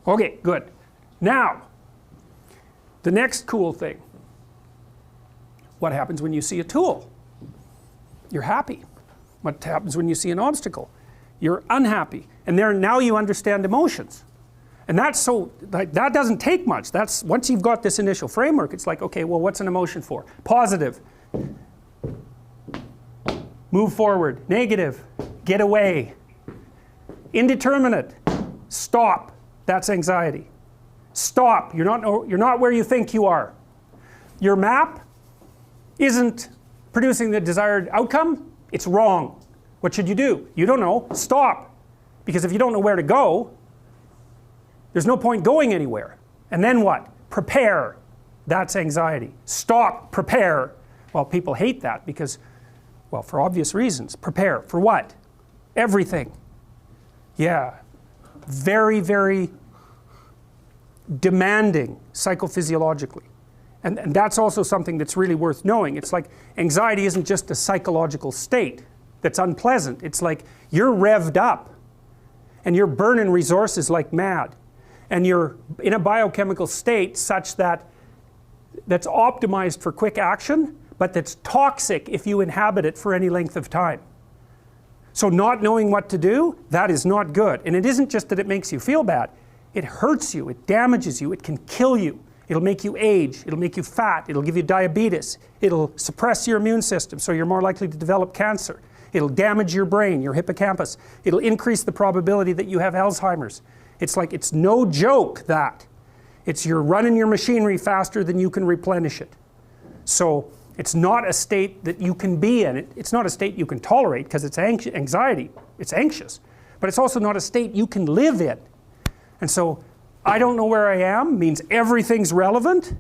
Okay, good. Now, the next cool thing. What happens when you see a tool? You're happy. What happens when you see an obstacle? You're unhappy. And now you understand emotions. And that's so, like, that doesn't take much. That's, once you've got this initial framework, it's like, okay, well, what's an emotion for? Positive. Move forward. Negative. Get away. Indeterminate. Stop. That's anxiety. Stop. You're not where you think you are. Your map isn't producing the desired outcome. It's wrong. What should you do? You don't know. Stop. Because if you don't know where to go, there's no point going anywhere. And then what? Prepare. That's anxiety. Stop. Prepare. Well, people hate that because, well, for obvious reasons. Prepare. For what? Everything. Yeah. Very, very demanding psychophysiologically. And that's also something that's really worth knowing. It's like anxiety isn't just a psychological state that's unpleasant. It's like you're revved up and you're burning resources like mad. And you're in a biochemical state such that that's optimized for quick action, but that's toxic if you inhabit it for any length of time. So not knowing what to do, that is not good. And it isn't just that it makes you feel bad. It hurts you, it damages you, it can kill you. It'll make you age, it'll make you fat, it'll give you diabetes, it'll suppress your immune system so you're more likely to develop cancer. It'll damage your brain, your hippocampus. It'll increase the probability that you have Alzheimer's. It's like, it's no joke that. It's you're running your machinery faster than you can replenish it. So it's not a state that you can be in. It's not a state you can tolerate because it's anxiety, it's anxious. But it's also not a state you can live in. And so, I don't know where I am means everything's relevant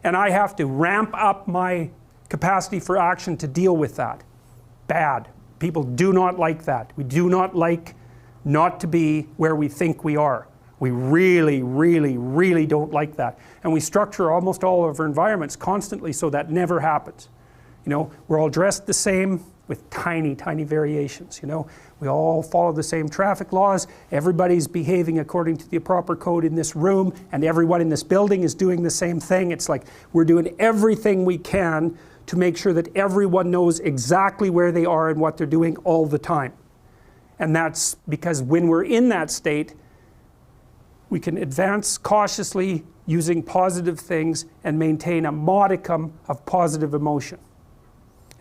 and I have to ramp up my capacity for action to deal with that. Bad. People do not like that. We do not like not to be where we think we are. We really, really, really don't like that. And we structure almost all of our environments constantly so that never happens. You know, we're all dressed the same with tiny, tiny variations, you know. We all follow the same traffic laws. Everybody's behaving according to the proper code in this room, and everyone in this building is doing the same thing. It's like we're doing everything we can to make sure that everyone knows exactly where they are and what they're doing all the time. And that's because when we're in that state, we can advance cautiously using positive things and maintain a modicum of positive emotion.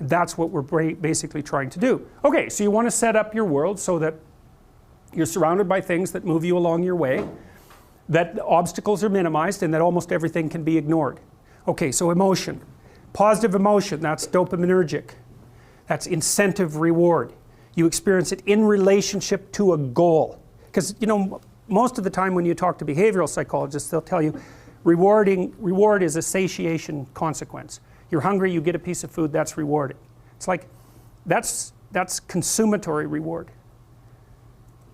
That's what we're basically trying to do. Okay, so you want to set up your world so that you're surrounded by things that move you along your way, that obstacles are minimized, and that almost everything can be ignored. Okay, so emotion. Positive emotion, that's dopaminergic. That's incentive reward. You experience it in relationship to a goal. Because, you know, most of the time when you talk to behavioral psychologists, they'll tell you reward is a satiation consequence. You're hungry, you get a piece of food, that's rewarding. It's like, that's consumatory reward.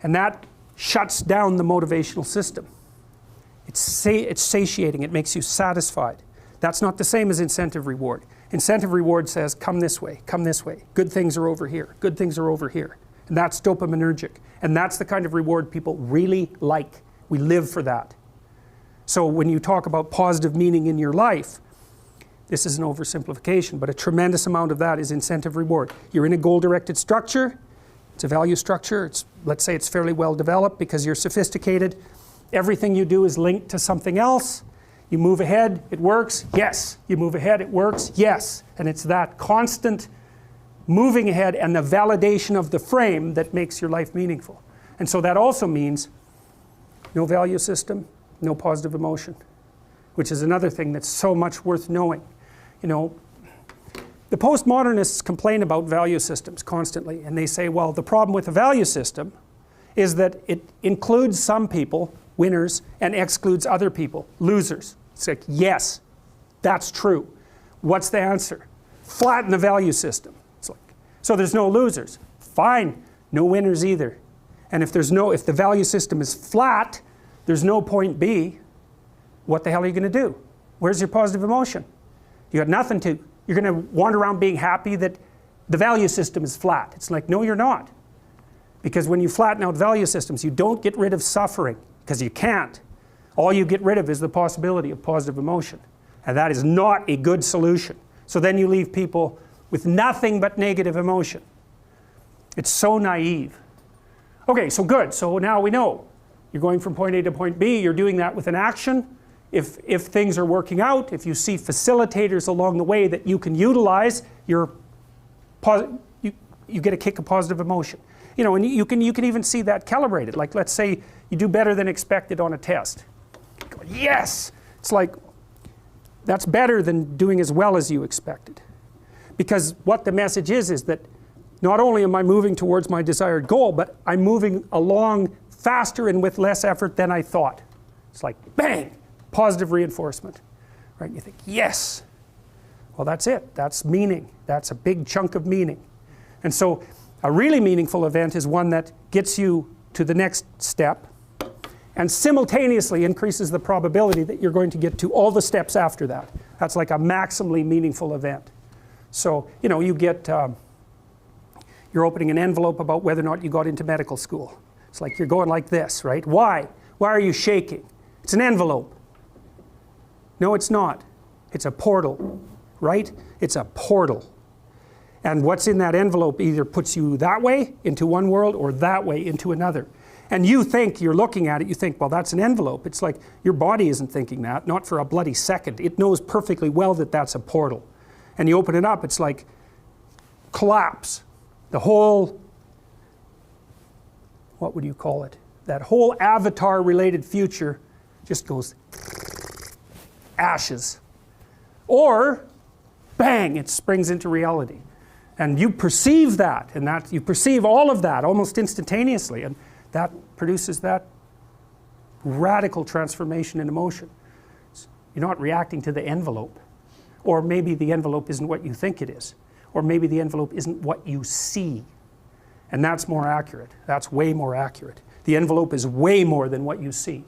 And that shuts down the motivational system. It's satiating, it makes you satisfied. That's not the same as incentive reward. Incentive reward says, come this way, good things are over here, good things are over here. And that's dopaminergic. And that's the kind of reward people really like. We live for that. So when you talk about positive meaning in your life, this is an oversimplification, but a tremendous amount of that is incentive reward. You're in a goal-directed structure, it's a value structure, let's say it's fairly well developed because you're sophisticated. Everything you do is linked to something else. You move ahead, it works, yes. You move ahead, it works, yes. And it's that constant moving ahead and the validation of the frame that makes your life meaningful. And so that also means no value system, no positive emotion, which is another thing that's so much worth knowing. You know, the postmodernists complain about value systems constantly, and they say, well, the problem with a value system is that it includes some people, winners, and excludes other people, losers. It's like, yes, that's true. What's the answer? Flatten the value system. It's like, so there's no losers. Fine, no winners either. And if the value system is flat, there's no point B. What the hell are you going to do? Where's your positive emotion? You got nothing to. You're going to wander around being happy that the value system is flat. It's like, no, you're not. Because when you flatten out value systems, you don't get rid of suffering, because you can't. all you get rid of is the possibility of positive emotion. And that is not a good solution. So then you leave people with nothing but negative emotion. It's so naive. Okay, so good. So now we know. You're going from point A to point B. You're doing that with an action. If things are working out, if you see facilitators along the way that you can utilize, you get a kick of positive emotion. You know, and you can even see that calibrated. Like, let's say you do better than expected on a test. You go, yes! It's like, that's better than doing as well as you expected. Because what the message is that not only am I moving towards my desired goal, but I'm moving along faster and with less effort than I thought. It's like, bang! Positive reinforcement. Right? And you think, yes! Well, that's it. That's meaning. That's a big chunk of meaning. And so, a really meaningful event is one that gets you to the next step and simultaneously increases the probability that you're going to get to all the steps after that. That's like a maximally meaningful event. So, you know, you get, you're opening an envelope about whether or not you got into medical school. It's like you're going like this, right? Why? Why are you shaking? It's an envelope. No, it's not. It's a portal, right? It's a portal. And what's in that envelope either puts you that way into one world or that way into another. And you think, you're looking at it, you think, well, that's an envelope. It's like your body isn't thinking that, not for a bloody second. It knows perfectly well that that's a portal. And you open it up, it's like collapse. The whole, what would you call it? That whole avatar-related future just goes ashes. Or, bang, it springs into reality. And you perceive that, and that you perceive all of that almost instantaneously, and that produces that radical transformation in emotion. You're not reacting to the envelope. Or maybe the envelope isn't what you think it is. Or maybe the envelope isn't what you see. And that's more accurate. That's way more accurate. The envelope is way more than what you see.